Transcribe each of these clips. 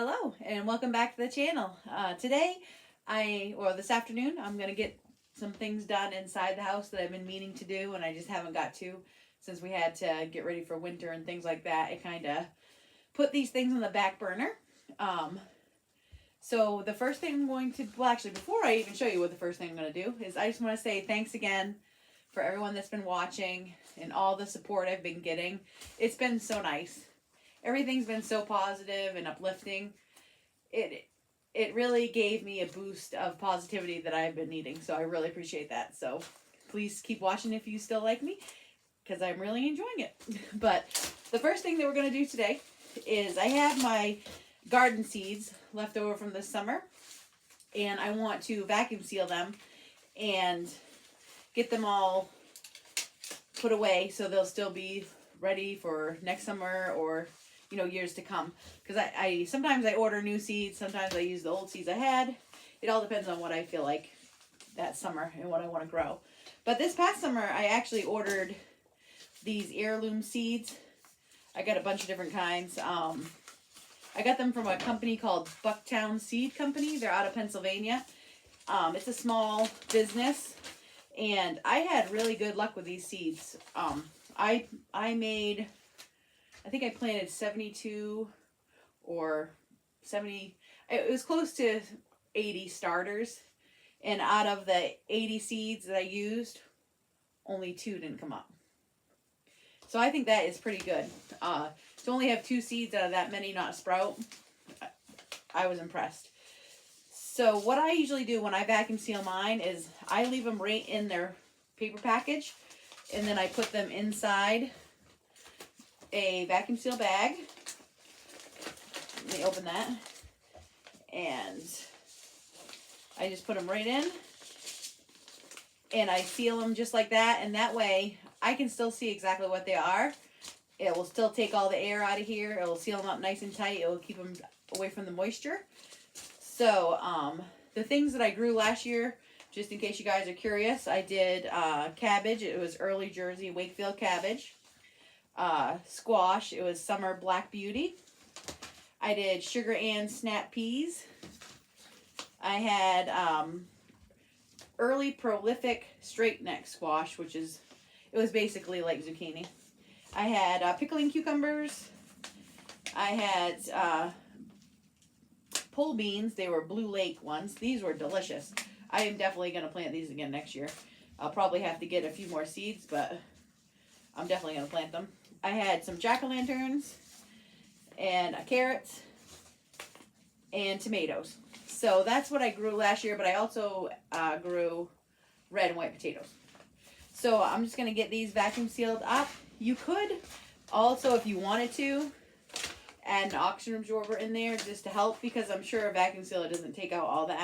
Hello and welcome back to the channel. This afternoon, I'm going to get some things done inside the house that I've been meaning to do and I just haven't got to since we had to get ready for winter and things like that. It kind of put these things on the back burner. So the first thing I'm going to, well actually before I even show you what the first thing I'm going to do is I just want to say thanks again for everyone that's been watching and all the support I've been getting. It's been so nice. Everything's been so positive and uplifting. It really gave me a boost of positivity that I've been needing. So I really appreciate that. So please keep watching if you still like me, because I'm really enjoying it. But the first thing that we're going to do today is I have my garden seeds left over from this summer, and I want to vacuum seal them and get them all put away so they'll still be ready for next summer or years to come. Because I sometimes I order new seeds, sometimes I use the old seeds I had. It all depends on what I feel like that summer and what I want to grow. But this past summer I actually ordered these heirloom seeds. I got a bunch of different kinds. I got them from a company called Bucktown Seed Company. They're out of Pennsylvania. It's a small business, and I had really good luck with these seeds. I think I planted 72 or 70. It was close to 80 starters, and out of the 80 seeds that I used, only 2 didn't come up. So I think that is pretty good. To only have 2 seeds out of that many not sprout, I was impressed. So what I usually do when I vacuum seal mine is I leave them right in their paper package, and then I put them inside a vacuum seal bag. Let me open that. And I just put them right in, and I seal them just like that, and that way I can still see exactly what they are. It will still take all the air out of here. It will seal them up nice and tight. It will keep them away from the moisture. So the things that I grew last year, just in case you guys are curious, I did cabbage. It was early Jersey Wakefield cabbage. Squash. It was summer black beauty. I did sugar and snap peas. I had early prolific straight neck squash, it was basically like zucchini. I had pickling cucumbers. I had pole beans. They were Blue Lake ones. These were delicious. I am definitely going to plant these again next year. I'll probably have to get a few more seeds, but I'm definitely going to plant them. I had some jack-o'-lanterns and carrots and tomatoes. So that's what I grew last year, but I also grew red and white potatoes. So I'm just going to get these vacuum sealed up. You could also, if you wanted to, add an oxygen absorber in there just to help, because I'm sure a vacuum sealer doesn't take out all the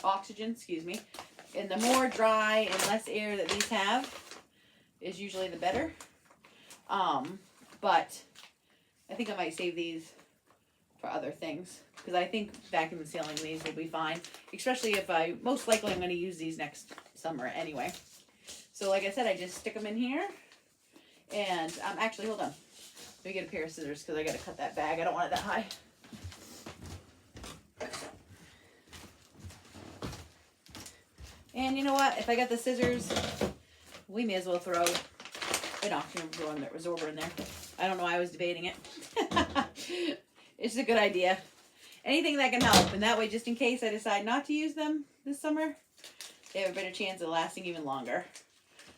oxygen, and the more dry and less air that these have is usually the better. But I think I might save these for other things, because I think vacuum sealing these will be fine, especially if most likely I'm going to use these next summer anyway. So like I said, I just stick them in here, and actually, hold on. Let me get a pair of scissors, because I got to cut that bag. I don't want it that high. And you know what? If I got the scissors, we may as well throw an oxygen absorber in there. I don't know why I was debating it. It's a good idea. Anything that can help. And that way, just in case I decide not to use them this summer, they have a better chance of lasting even longer.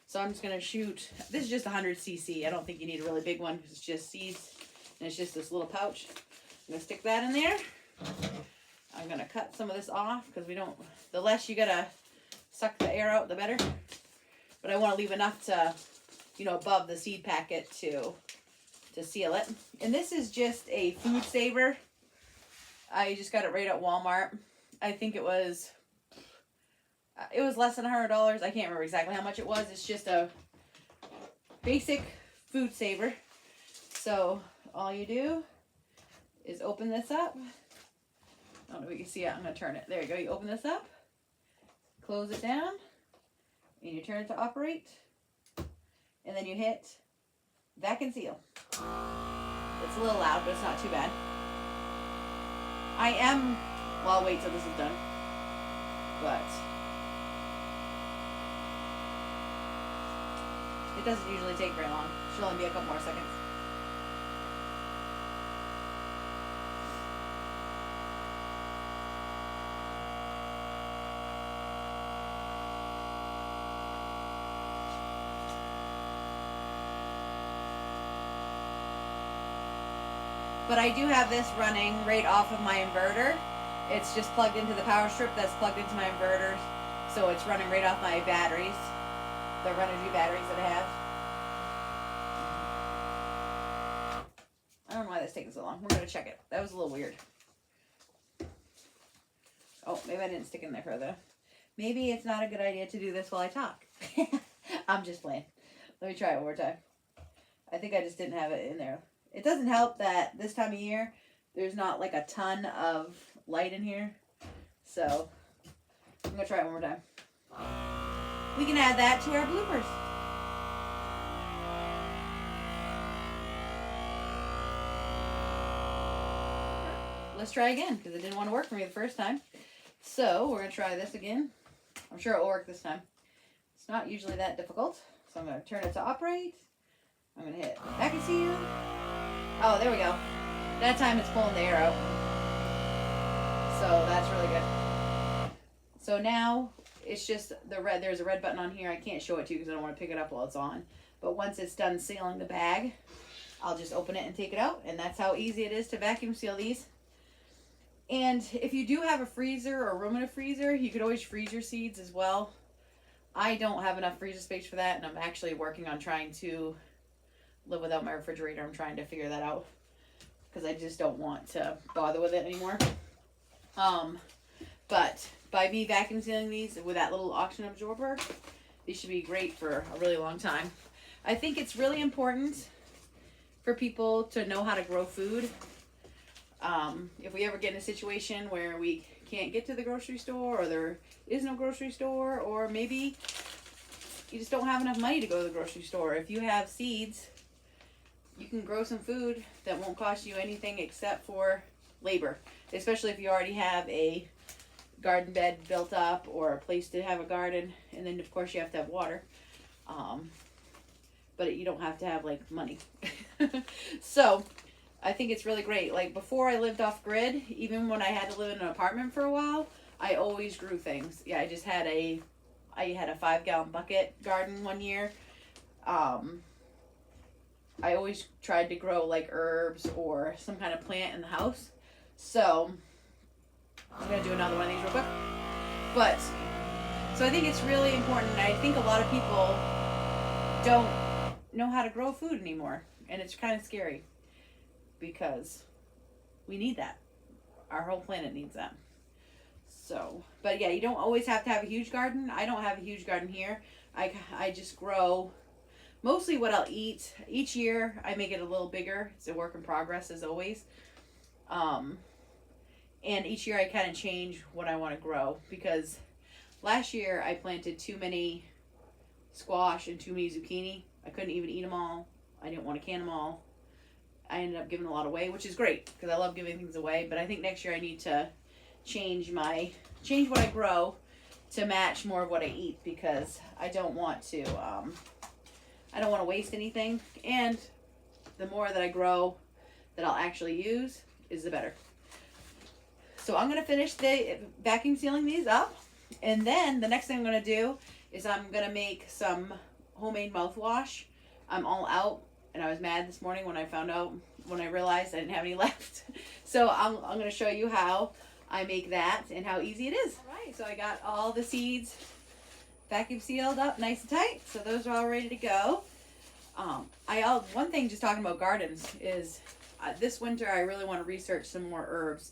So I'm just going to shoot. This is just 100 cc. I don't think you need a really big one, because it's just seeds. And it's just this little pouch. I'm going to stick that in there. I'm going to cut some of this off, because the less you got to suck the air out, the better. But I want to leave enough to, above the seed packet to seal it. And this is just a food saver. I just got it right at Walmart. I think it was less than $100. I can't remember exactly how much it was. It's just a basic food saver. So all you do is open this up. I don't know if you can see it. I'm going to turn it. There you go. You open this up, close it down, and you turn it to operate. And then you hit vacuum seal. It's a little loud, but it's not too bad. I am, well, I'll wait till this is done. But it doesn't usually take very long. Should only be a couple more seconds. But I do have this running right off of my inverter. It's just plugged into the power strip that's plugged into my inverter. So it's running right off my batteries. The Renogy batteries that I have. I don't know why that's taking so long. We're going to check it. That was a little weird. Oh, maybe I didn't stick in there further. Maybe it's not a good idea to do this while I talk. I'm just playing. Let me try it one more time. I think I just didn't have it in there. It doesn't help that this time of year, there's not like a ton of light in here. So, I'm going to try it one more time. We can add that to our bloopers. Let's try again, because it didn't want to work for me the first time. So, we're going to try this again. I'm sure it will work this time. It's not usually that difficult. So, I'm going to turn it to operate. I'm going to hit vacuum seal. Oh, there we go. That time it's pulling the air out. So that's really good. So now it's just the red. There's a red button on here. I can't show it to you because I don't want to pick it up while it's on. But once it's done sealing the bag, I'll just open it and take it out. And that's how easy it is to vacuum seal these. And if you do have a freezer or room in a freezer, you could always freeze your seeds as well. I don't have enough freezer space for that, and I'm actually working on trying to live without my refrigerator. I'm trying to figure that out because I just don't want to bother with it anymore. But by me vacuum sealing these with that little oxygen absorber, these should be great for a really long time. I think it's really important for people to know how to grow food. If we ever get in a situation where we can't get to the grocery store, or there is no grocery store, or maybe you just don't have enough money to go to the grocery store. If you have seeds, you can grow some food that won't cost you anything except for labor, especially if you already have a garden bed built up or a place to have a garden, and then of course you have to have water. But you don't have to have like money. So I think it's really great. Like before I lived off grid, even when I had to live in an apartment for a while, I always grew things. Yeah, I had a 5-gallon bucket garden one year. I always tried to grow like herbs or some kind of plant in the house. So I'm going to do another one of these real quick. But, so I think it's really important. I think a lot of people don't know how to grow food anymore. And it's kind of scary because we need that. Our whole planet needs that. So, but yeah, you don't always have to have a huge garden. I don't have a huge garden here. I just grow mostly what I'll eat. Each year I make it a little bigger. It's a work in progress as always. And each year I kind of change what I want to grow, because last year I planted too many squash and too many zucchini. I couldn't even eat them all. I didn't want to can them all. I ended up giving a lot away, which is great because I love giving things away. But I think next year I need to change what I grow to match more of what I eat, because I don't want to waste anything. And the more that I grow that I'll actually use is the better. So I'm going to finish the vacuum sealing these up. And then the next thing I'm going to do is I'm going to make some homemade mouthwash. I'm all out, and I was mad this morning when I realized I didn't have any left. So I'm going to show you how I make that and how easy it is. All right, so I got all the seeds vacuum sealed up nice and tight. So those are all ready to go. One thing just talking about gardens is this winter I really want to research some more herbs.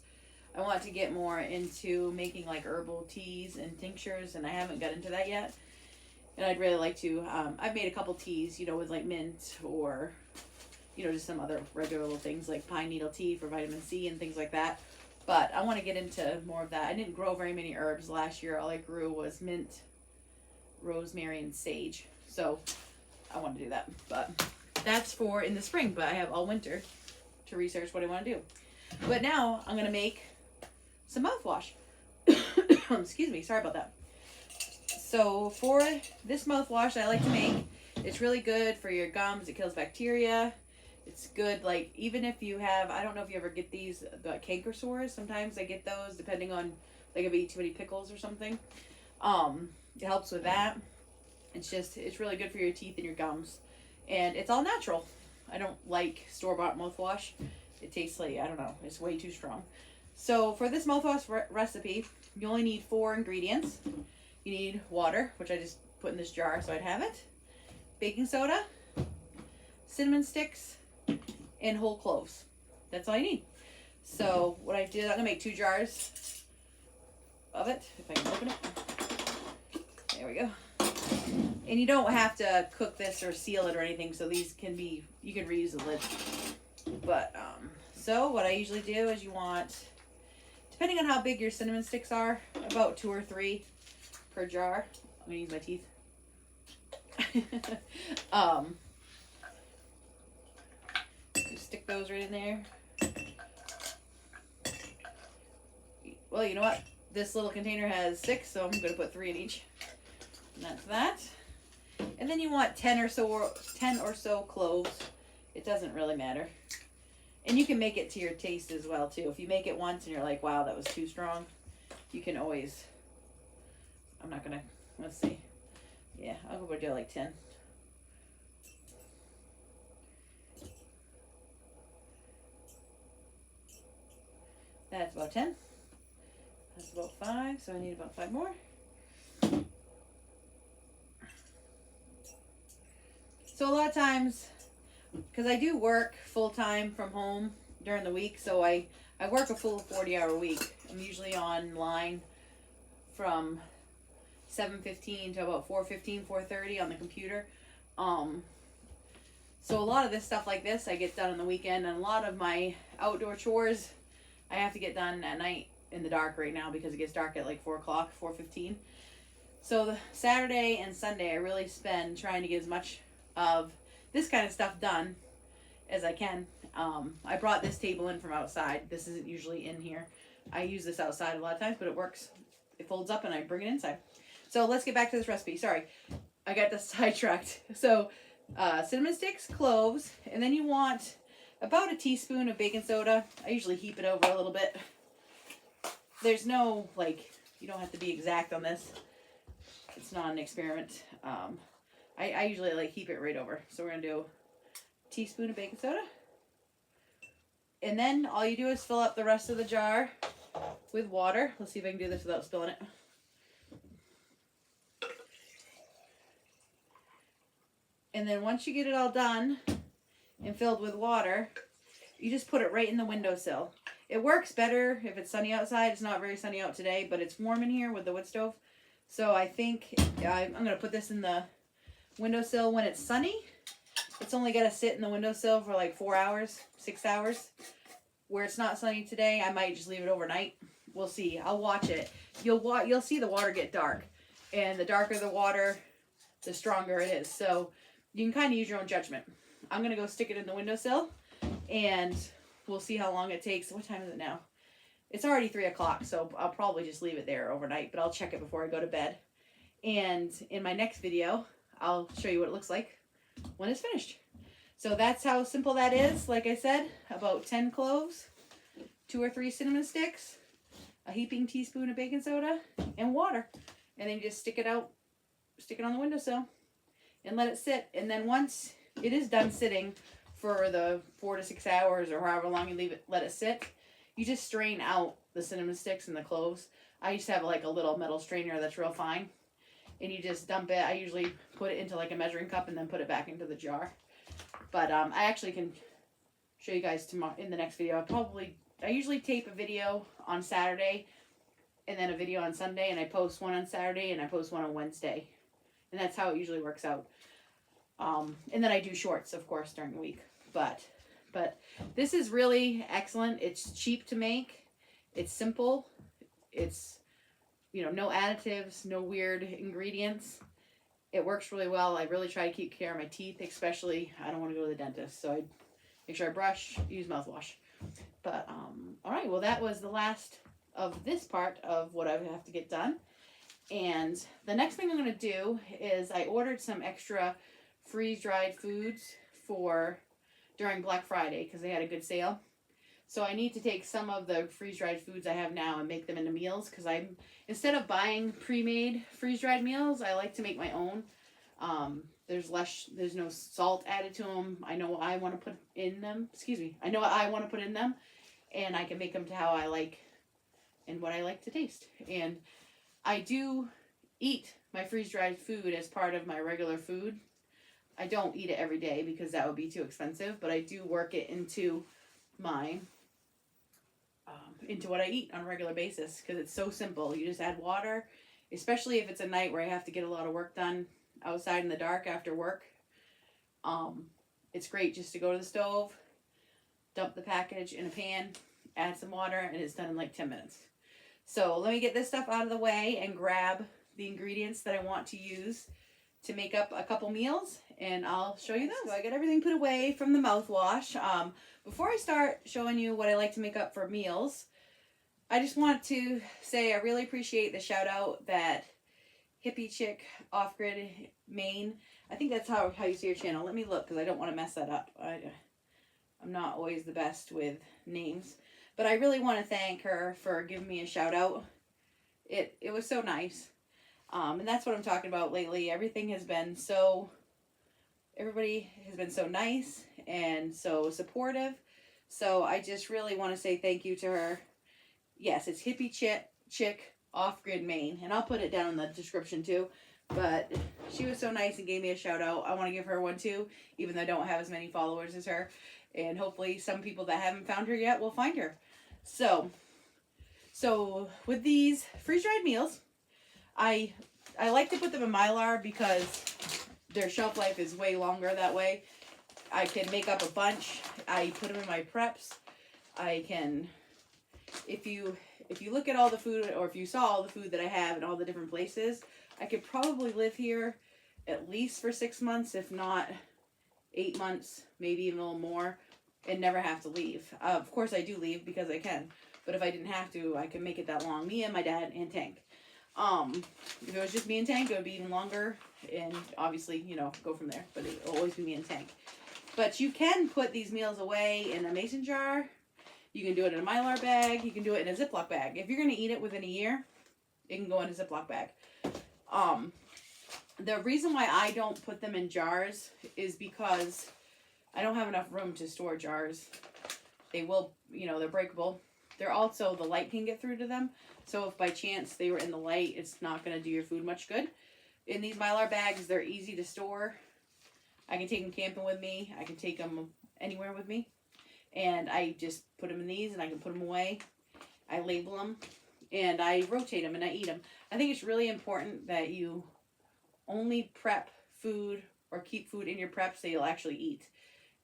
I want to get more into making like herbal teas and tinctures, and I haven't got into that yet. And I'd really like to. I've made a couple teas, with like mint or, just some other regular little things like pine needle tea for vitamin C and things like that. But I want to get into more of that. I didn't grow very many herbs last year. All I grew was mint, rosemary, and sage. So I want to do that. But that's for in the spring. But I have all winter to research what I want to do. But now I'm going to make some mouthwash. Excuse me, sorry about that. So for this mouthwash I like to make, it's really good for your gums. It kills bacteria. It's good, like, even if you have, I don't know if you ever get these, the canker sores. Sometimes I get those, depending on, like, if I eat too many pickles or something. It helps with that. It's really good for your teeth and your gums. And it's all natural. I don't like store-bought mouthwash. It tastes like, I don't know, it's way too strong. So for this mouthwash recipe, you only need 4 ingredients. You need water, which I just put in this jar so I'd have it. Baking soda, cinnamon sticks, and whole cloves. That's all you need. So what I did, I'm gonna make 2 jars of it, if I can open it. There we go. And you don't have to cook this or seal it or anything, so these can be, you can reuse the lid. But, so what I usually do is you want, depending on how big your cinnamon sticks are, about 2 or 3 per jar. I'm gonna use my teeth. Just stick those right in there. Well, you know what? This little container has 6, so I'm going to put 3 in each. And that's that. And then you want 10 or so cloves. It doesn't really matter. And you can make it to your taste as well too. If you make it once and you're like, wow, that was too strong, you can always, I'm not going to, let's see. Yeah, I'll go do like 10. That's about 10. That's about 5, so I need about 5 more. So a lot of times, because I do work full-time from home during the week, so I work a full 40-hour week. I'm usually online from 7:15 to about 4:15, 4:30 on the computer. So a lot of this stuff like this I get done on the weekend, and a lot of my outdoor chores I have to get done at night in the dark right now because it gets dark at like 4 o'clock, 4:15. So the Saturday and Sunday I really spend trying to get as much of this kind of stuff done as I can. I brought this table in from outside. This isn't usually in here. I use this outside a lot of times, but it works. It folds up and I bring it inside. So let's get back to this recipe. Sorry, I got this sidetracked. So cinnamon sticks, cloves, and then you want about a teaspoon of baking soda. I usually heap it over a little bit. There's no, like, you don't have to be exact on this. It's not an experiment. I usually like heap it right over. So we're going to do a teaspoon of baking soda. And then all you do is fill up the rest of the jar with water. Let's see if I can do this without spilling it. And then once you get it all done and filled with water, you just put it right in the windowsill. It works better if it's sunny outside. It's not very sunny out today, but it's warm in here with the wood stove. So I think I'm going to put this in the windowsill when it's sunny. It's only got to sit in the windowsill for like 4 hours, 6 hours. Where it's not sunny today, I might just leave it overnight. We'll see. I'll watch it. You'll see the water get dark. And the darker the water, the stronger it is. So you can kind of use your own judgment. I'm going to go stick it in the windowsill and we'll see how long it takes. What time is it now? It's already 3 o'clock, so I'll probably just leave it there overnight, but I'll check it before I go to bed. And in my next video, I'll show you what it looks like when it's finished. So that's how simple that is. Like I said, about 10 cloves, 2 or 3 cinnamon sticks, a heaping teaspoon of baking soda, and water. And then you just stick it on the windowsill and let it sit. And then once it is done sitting for the 4 to 6 hours or however long you let it sit, you just strain out the cinnamon sticks and the cloves. I used to have like a little metal strainer that's real fine. And you just dump it. I usually put it into like a measuring cup and then put it back into the jar. But I actually can show you guys tomorrow in the next video. I usually tape a video on Saturday and then a video on Sunday, and I post one on Saturday and I post one on Wednesday. And that's how it usually works out. And then I do shorts, of course, during the week. But this is really excellent. It's cheap to make. It's simple. It's, no additives, no weird ingredients. It works really well. I really try to keep care of my teeth, especially I don't want to go to the dentist. So I make sure I brush, use mouthwash. But, all right, well, that was the last of this part of what I have to get done. And the next thing I'm going to do is I ordered some extra freeze-dried foods for during Black Friday because they had a good sale. So I need to take some of the freeze-dried foods I have now and make them into meals because instead of buying pre-made freeze-dried meals, I like to make my own. There's no salt added to them. I know what I want to put in them. I know what I want to put in them, and I can make them to how I like and what I like to taste. And I do eat my freeze-dried food as part of my regular food. I don't eat it every day because that would be too expensive, but I do work it into my into what I eat on a regular basis because it's so simple. You just add water, especially if it's a night where I have to get a lot of work done outside in the dark after work. It's great just to go to the stove, dump the package in a pan, add some water, and it's done in like 10 minutes. So let me get this stuff out of the way and grab the ingredients that I want to use to make up a couple meals, and I'll show you those. So I got everything put away from the mouthwash. Before I start showing you what I like to make up for meals, I just want to say I really appreciate the shout out that Hippie Chick Off-Grid Maine. I think that's how you see your channel. Let me look because I don't want to mess that up. I'm not always the best with names. But I really want to thank her for giving me a shout out. It was so nice. And that's what I'm talking about lately. Everybody has been so nice and so supportive. So I just really want to say thank you to her. Yes, it's Hippie Chick Off-Grid Maine. And I'll put it down in the description too. But she was so nice and gave me a shout out. I want to give her one too, even though I don't have as many followers as her. And hopefully some people that haven't found her yet will find her. So with these freeze-dried meals, I like to put them in Mylar because their shelf life is way longer that way. I can make up a bunch. I put them in my preps. I can, if you look at all the food, or if you saw all the food that I have in all the different places, I could probably live here at least for 6 months, if not 8 months, maybe even a little more, and never have to leave. Of course I do leave because I can, but if I didn't have to, I could make it that long. Me and my dad and Tank. If it was just me and Tank, it would be even longer, and obviously, go from there, but it'll always be me and Tank. But you can put these meals away in a mason jar. You can do it in a Mylar bag. You can do it in a Ziploc bag. If you're going to eat it within a year, it can go in a Ziploc bag. The reason why I don't put them in jars is because I don't have enough room to store jars. They will, they're breakable. They're also, the light can get through to them. So if by chance they were in the light, it's not going to do your food much good. In these Mylar bags, they're easy to store. I can take them camping with me. I can take them anywhere with me. And I just put them in these and I can put them away. I label them and I rotate them and I eat them. I think it's really important that you only prep food or keep food in your preps that you'll actually eat.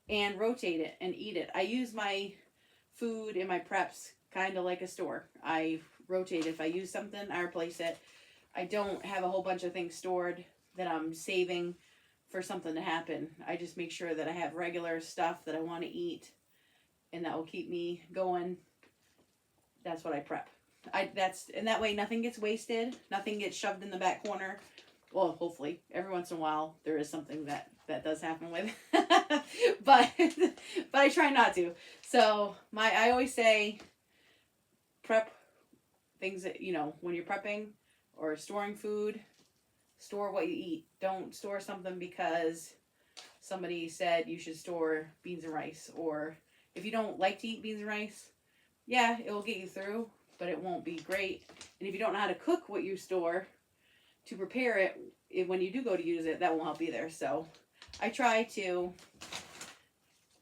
And rotate it and eat it. I use my food in my preps kind of like a store. I rotate. If I use something, I replace it. I don't have a whole bunch of things stored that I'm saving for something to happen. I just make sure that I have regular stuff that I want to eat and that will keep me going. That's what I prep. And that way nothing gets wasted, nothing gets shoved in the back corner. Well, hopefully every once in a while there is something that does happen with, but I try not to. So I always say prep things that, when you're prepping or storing food, store what you eat. Don't store something because somebody said you should store beans and rice, or if you don't like to eat beans and rice, yeah, it will get you through, but it won't be great. And if you don't know how to cook what you store to prepare it, when you do go to use it, that won't help either. So I try to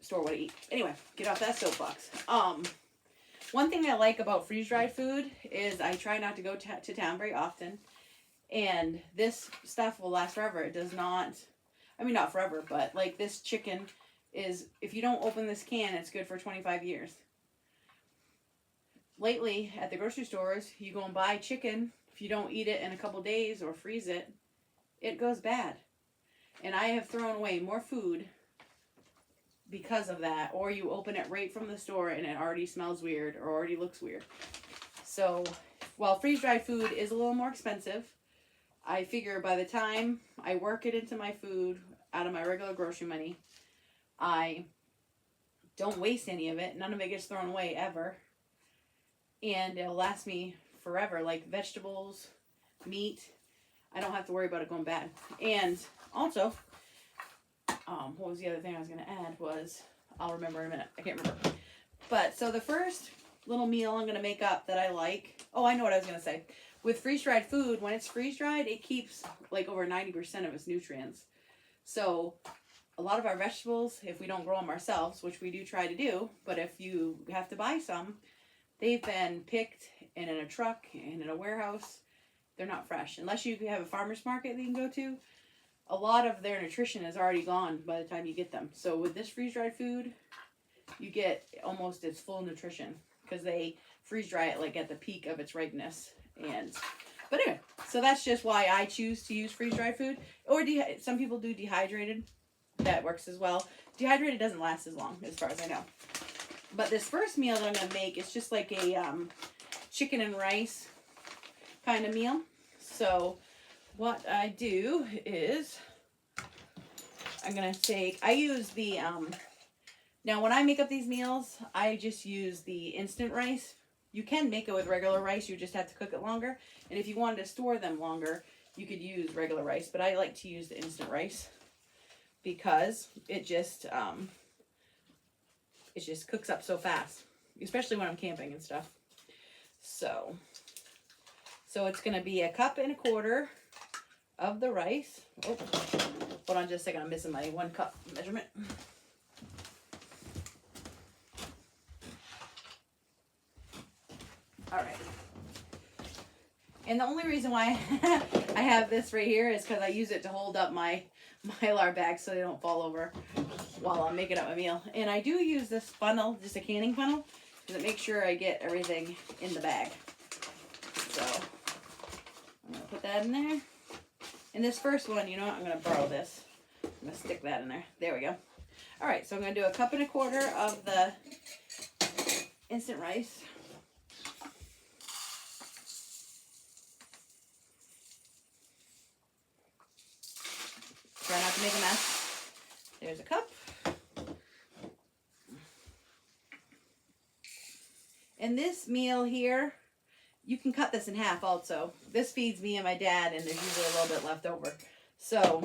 store what I eat. Anyway, get off that soapbox. One thing I like about freeze-dried food is I try not to go to town very often. And this stuff will last forever. It does not, not forever, but like this chicken is, if you don't open this can, it's good for 25 years. Lately, at the grocery stores, you go and buy chicken. If you don't eat it in a couple days or freeze it, it goes bad. And I have thrown away more food because of that. Or you open it right from the store and it already smells weird or already looks weird. So while freeze-dried food is a little more expensive, I figure by the time I work it into my food out of my regular grocery money, I don't waste any of it. None of it gets thrown away ever. And it'll last me forever. Like vegetables, meat, I don't have to worry about it going bad. And also, what was the other thing I was going to add was, I'll remember in a minute. I can't remember. But so the first little meal I'm going to make up that I like. Oh, I know what I was going to say. With freeze-dried food, when it's freeze-dried, it keeps like over 90% of its nutrients. So a lot of our vegetables, if we don't grow them ourselves, which we do try to do, but if you have to buy some, they've been picked and in a truck and in a warehouse. They're not fresh. Unless you have a farmer's market that you can go to, a lot of their nutrition is already gone by the time you get them. So with this freeze-dried food, you get almost its full nutrition because they freeze-dry it like at the peak of its ripeness. But anyway, so that's just why I choose to use freeze-dried food. Or some people do dehydrated. That works as well. Dehydrated doesn't last as long, as far as I know. But this first meal that I'm going to make is just like a chicken and rice kind of meal. So what I do is I'm going to I use the, now when I make up these meals, I just use the instant rice. You can make it with regular rice, you just have to cook it longer. And if you wanted to store them longer, you could use regular rice. But I like to use the instant rice because it just cooks up so fast, especially when I'm camping and stuff. So it's going to be 1.25 cups of the rice. Oh, hold on just a second. I'm missing my 1 cup measurement. All right. And the only reason why I have this right here is because I use it to hold up my Mylar bags so they don't fall over while I'm making up my meal. And I do use this funnel, just a canning funnel, because it makes sure I get everything in the bag. So I'm going to put that in there. And this first one, you know what, I'm going to borrow this. I'm going to stick that in there. There we go. All right, so I'm going to do 1.25 cups of the instant rice. Try not to make a mess. There's a cup. And this meal here, you can cut this in half also. This feeds me and my dad, and there's usually a little bit left over. So,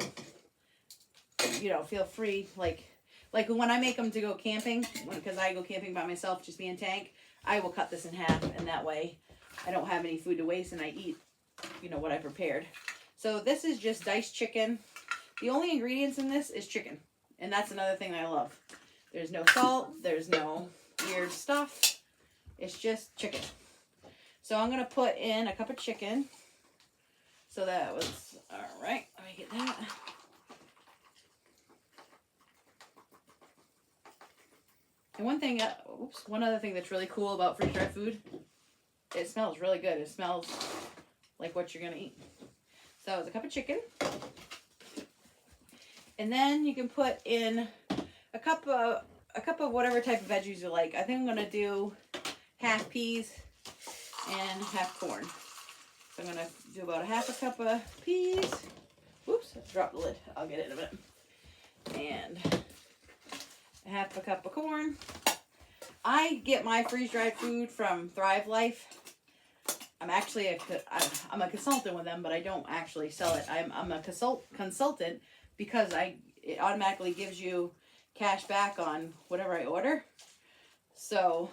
you know, feel free. Like when I make them to go camping, because I go camping by myself, just me and Tank, I will cut this in half, and that way I don't have any food to waste, and I eat, you know, what I prepared. So this is just diced chicken. The only ingredients in this is chicken. And that's another thing I love. There's no salt. There's no weird stuff. It's just chicken. So I'm going to put in 1 cup of chicken. So that was, all right. Let me get that. And one other thing that's really cool about freeze-dried food, it smells really good. It smells like what you're going to eat. So that was 1 cup of chicken. And then you can put in a cup of whatever type of veggies you like. I think I'm going to do half peas and half corn. So I'm going to do about 1/2 cup of peas. Oops, I dropped the lid. I'll get it in a minute. And 1/2 cup of corn. I get my freeze-dried food from Thrive Life. I'm actually I'm a consultant with them, but I don't actually sell it. I'm a consultant because it automatically gives you cash back on whatever I order. So,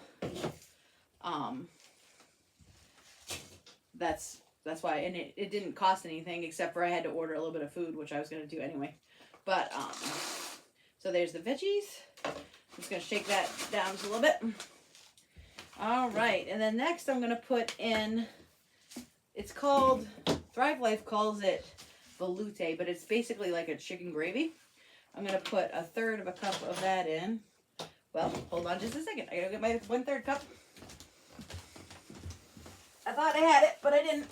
that's why, and it didn't cost anything except for I had to order a little bit of food, which I was going to do anyway. But, so there's the veggies. I'm just going to shake that down just a little bit. All right, and then next I'm going to put in, it's called, Thrive Life calls it Veloute, but it's basically like a chicken gravy. I'm going to put 1/3 cup of that in. Well, hold on just a second. I got to get my 1/3 cup. I thought I had it, but I didn't.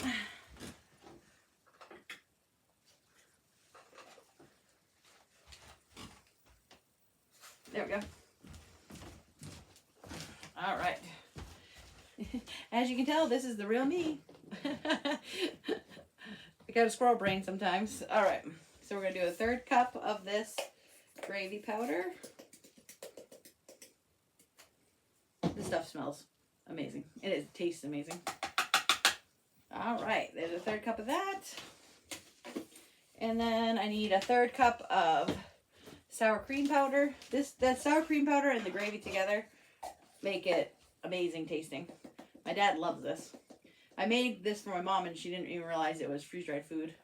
There we go. All right. As you can tell, this is the real me. I got a squirrel brain sometimes. All right, so we're gonna do a 1/3 cup of this gravy powder. This stuff smells amazing. It tastes amazing. All right, there's a 1/3 cup of that. And then I need a 1/3 cup of sour cream powder. That sour cream powder and the gravy together make it amazing tasting. My dad loves this. I made this for my mom and she didn't even realize it was freeze-dried food.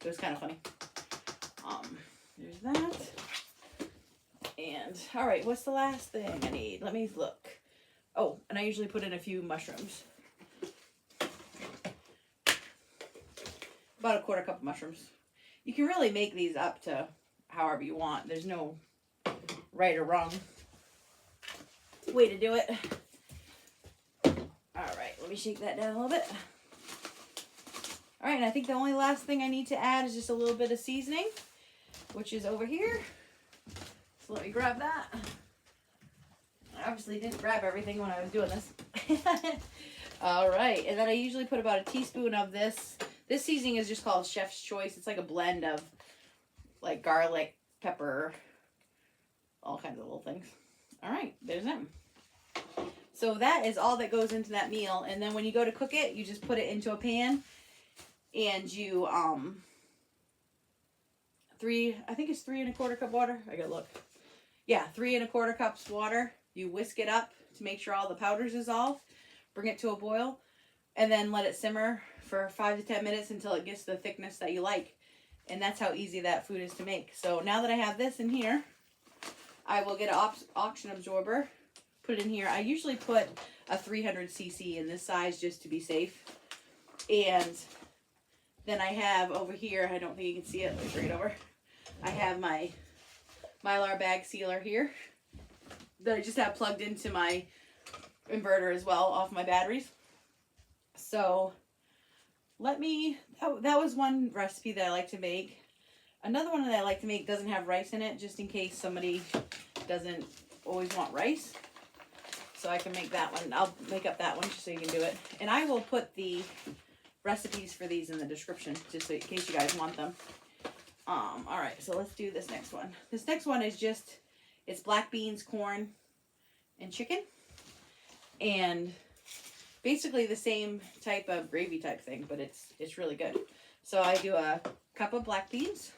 It was kind of funny. There's that. And all right, what's the last thing I need? Let me look. Oh, and I usually put in a few mushrooms. About a 1/4 cup of mushrooms. You can really make these up to however you want. There's no right or wrong way to do it. All right, let me shake that down a little bit. All right, and I think the only last thing I need to add is just a little bit of seasoning, which is over here. So let me grab that. I obviously didn't grab everything when I was doing this. All right, and then I usually put about a teaspoon of this. This seasoning is just called Chef's Choice. It's like a blend of like garlic, pepper, all kinds of little things. All right, there's them. So that is all that goes into that meal. And then when you go to cook it, you just put it into a pan and you, I think it's 3 1/4 cup water. I gotta look. Yeah, 3 1/4 cups water. You whisk it up to make sure all the powders dissolve. Bring it to a boil and then let it simmer for 5 to 10 minutes until it gets the thickness that you like. And that's how easy that food is to make. So now that I have this in here, I will get an auction absorber, put it in here. I usually put a 300 cc in this size just to be safe. And then I have over here, I don't think you can see it, it's right over. I have my Mylar bag sealer here that I just have plugged into my inverter as well off my batteries. So let me, that was one recipe that I like to make. Another one that I like to make doesn't have rice in it, just in case somebody doesn't always want rice. So I can make that one. I'll make up that one just so you can do it. And I will put the recipes for these in the description, just so in case you guys want them. All right, so let's do this next one. This next one is just, it's black beans, corn, and chicken. And basically the same type of gravy type thing, but it's really good. So I do a cup of black beans,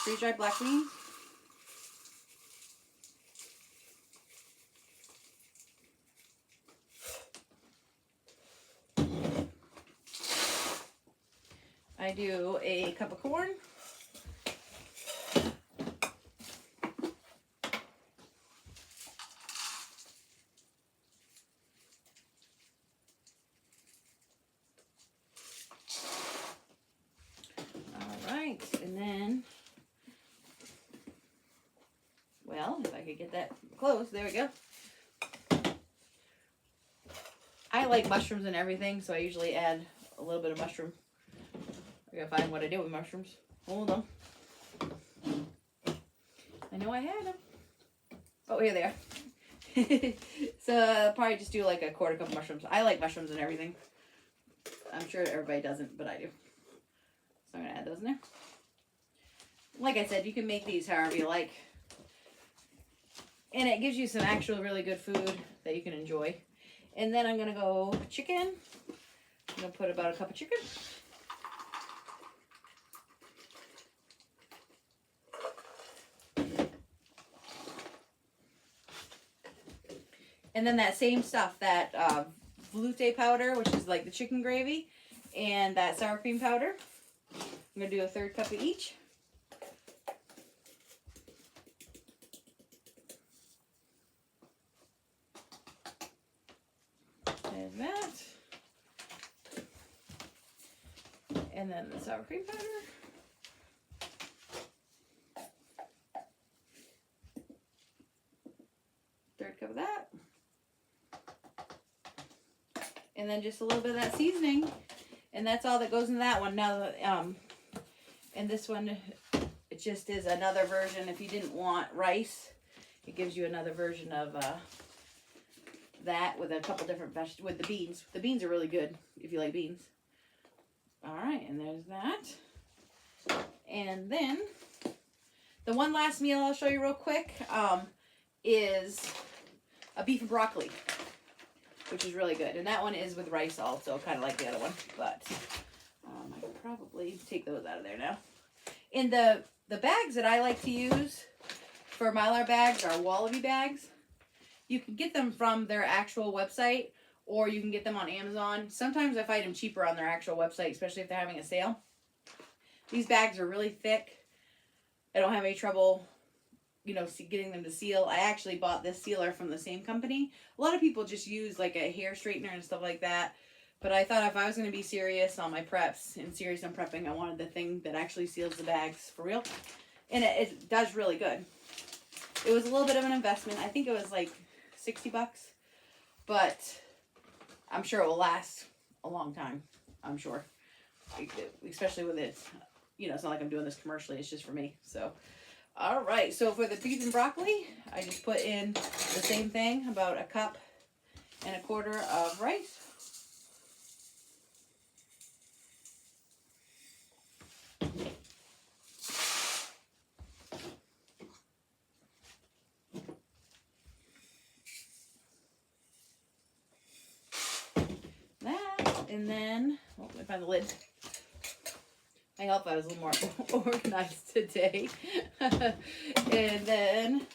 freeze-dried black beans. I do a cup of corn. And then, well, if I could get that close, there we go. I like mushrooms and everything, so I usually add a little bit of mushroom. I gotta find what I do with mushrooms. Hold on. I know I had them. Oh, here they are. So I'll probably just do like a 1/4 cup of mushrooms. I like mushrooms and everything. I'm sure everybody doesn't, but I do. So I'm gonna add those in there. Like I said, you can make these however you like. And it gives you some actual really good food that you can enjoy. And then I'm going to go chicken. I'm going to put about a cup of chicken. And then that same stuff, that veloute powder, which is like the chicken gravy, and that sour cream powder. I'm going to do a 1/3 cup of each. There's that. And then the sour cream powder. Third cup of that. And then just a little bit of that seasoning. And that's all that goes in that one. Now, and this one, it just is another version. If you didn't want rice, it gives you another version of that with a couple different vegetables, with the beans. The beans are really good if you like beans. All right, and there's that. And then the one last meal I'll show you real quick is a beef and broccoli, which is really good. And that one is with rice also, kind of like the other one. But I could probably take those out of there now. And the bags that I like to use for Mylar bags are Wallaby bags. You can get them from their actual website, or you can get them on Amazon. Sometimes I find them cheaper on their actual website, especially if they're having a sale. These bags are really thick. I don't have any trouble, you know, getting them to seal. I actually bought this sealer from the same company. A lot of people just use like a hair straightener and stuff like that. But I thought if I was going to be serious on my preps and serious on prepping, I wanted the thing that actually seals the bags for real. And it does really good. It was a little bit of an investment. I think it was like $60, but I'm sure it will last a long time. I'm sure, especially with it. You know, it's not like I'm doing this commercially. It's just for me. So, all right. So for the beef and broccoli, I just put in the same thing, about 1.25 cups of rice. And then, oh, let me find the lid. I hope I was a little more organized today. And then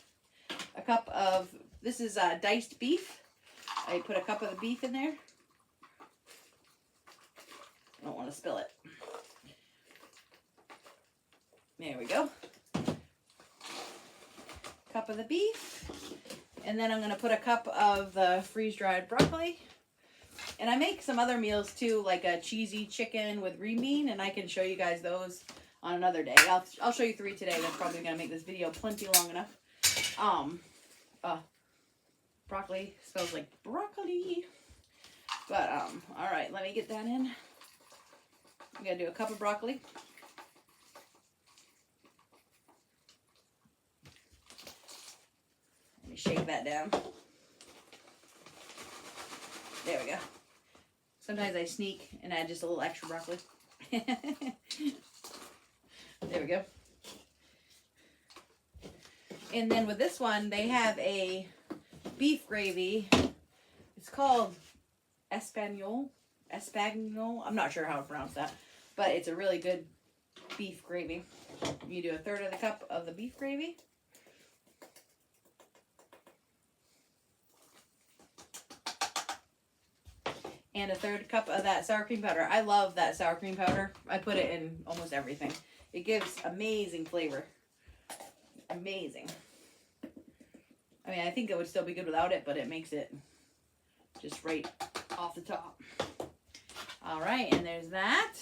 a cup of, this is diced beef. I put a cup of the beef in there. I don't want to spill it. There we go. Cup of the beef. And then I'm going to put a cup of the freeze-dried broccoli. And I make some other meals too, like a cheesy chicken with green bean, and I can show you guys those on another day. I'll show you 3 today. That's probably gonna make this video plenty long enough. Broccoli smells like broccoli. But all right, let me get that in. I'm gonna do a cup of broccoli. Let me shake that down. There we go. Sometimes I sneak and add just a little extra broccoli. There we go. And then with this one, they have a beef gravy. It's called Espagnole. I'm not sure how to pronounce that, but it's a really good beef gravy. You do 1/3 of the cup of the beef gravy. And 1/3 cup of that sour cream powder. I love that sour cream powder. I put it in almost everything. It gives amazing flavor. Amazing. I mean, I think it would still be good without it, but it makes it just right off the top. All right, and there's that.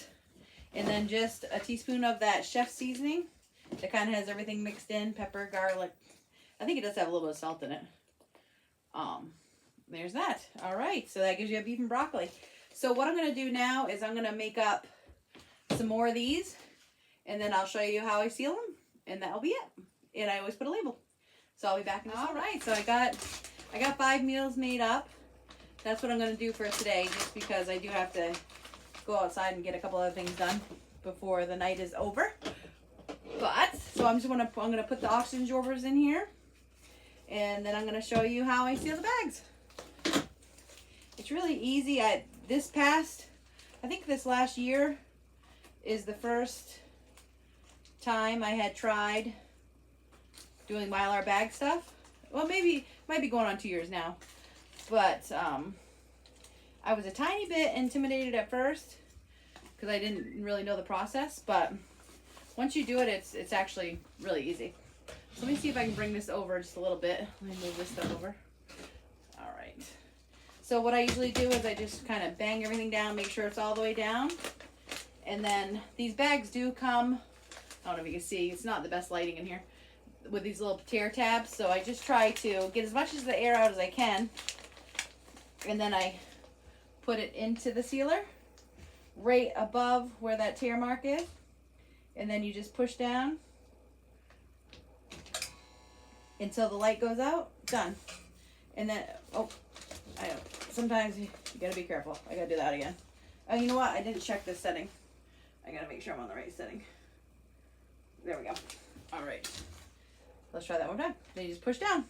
And then just a teaspoon of that chef seasoning that kind of has everything mixed in. Pepper, garlic. I think it does have a little bit of salt in it. There's that. All right, so that gives you a beef and broccoli. So what I'm going to do now is I'm going to make up some more of these, and then I'll show you how I seal them, and that'll be it. And I always put a label. So I'll be back in a second. All right, so I got 5 meals made up. That's what I'm going to do for today, just because I do have to go outside and get a couple other things done before the night is over. But so I'm going to put the oxygen absorbers in here, and then I'm going to show you how I seal the bags. It's really easy. I think this last year is the first time I had tried doing Mylar bag stuff. Well, might be going on 2 years now. But I was a tiny bit intimidated at first because I didn't really know the process. But once you do it, it's actually really easy. So let me see if I can bring this over just a little bit. Let me move this stuff over. All right. So what I usually do is I just kind of bang everything down, make sure it's all the way down. And then these bags do come, I don't know if you can see, it's not the best lighting in here, with these little tear tabs. So I just try to get as much of the air out as I can. And then I put it into the sealer right above where that tear mark is. And then you just push down until the light goes out. Done. And then, I know. Sometimes you gotta be careful. I gotta do that again. Oh, you know what? I didn't check this setting. I gotta make sure I'm on the right setting. There we go. All right. Let's try that one time. Then you just push down.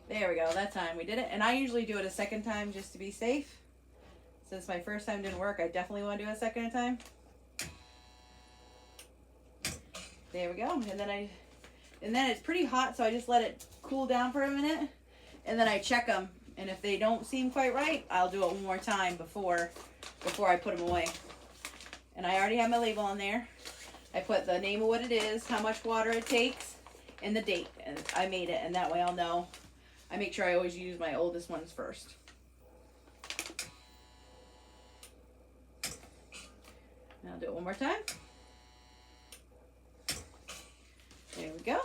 There we go. That time we did it. And I usually do it a second time just to be safe. Since my first time didn't work, I definitely want to do it a second time. There we go. And then it's pretty hot, so I just let it cool down for a minute. And then I check them. And if they don't seem quite right, I'll do it one more time before I put them away. And I already have my label on there. I put the name of what it is, how much water it takes, and the date. And I made it, and that way I'll know. I make sure I always use my oldest ones first. Now I'll do it one more time. There we go.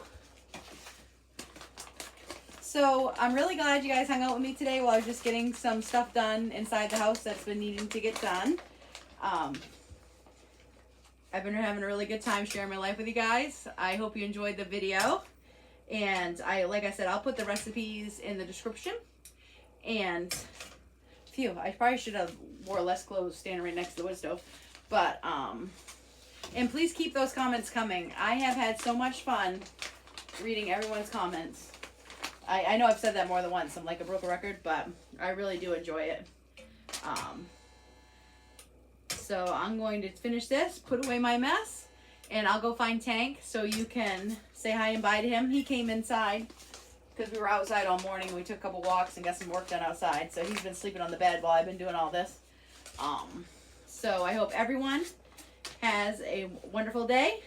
So I'm really glad you guys hung out with me today while I was just getting some stuff done inside the house that's been needing to get done. I've been having a really good time sharing my life with you guys. I hope you enjoyed the video. And like I said, I'll put the recipes in the description. And I probably should have wore less clothes standing right next to the wood stove. But, and please keep those comments coming. I have had so much fun reading everyone's comments. I know I've said that more than once. I'm like a broken record, but I really do enjoy it. So I'm going to finish this, put away my mess, and I'll go find Tank so you can say hi and bye to him. He came inside because we were outside all morning. We took a couple walks and got some work done outside. So he's been sleeping on the bed while I've been doing all this. So I hope everyone has a wonderful day.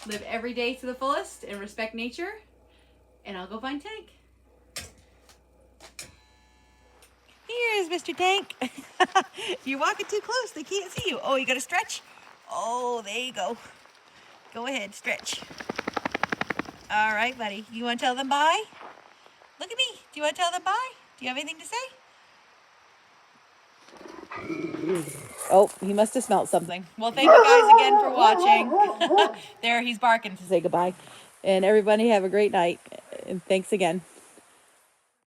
Live every day to the fullest and respect nature. And I'll go find Tank. Here's Mr. Tank. You're walking too close. They can't see you. Oh, you got to stretch? Oh, there you go. Go ahead, stretch. All right, buddy. You want to tell them bye? Look at me. Do you want to tell them bye? Do you have anything to say? Oh, he must have smelled something. Well, thank you guys again for watching. There, he's barking to say goodbye. And everybody have a great night. And thanks again.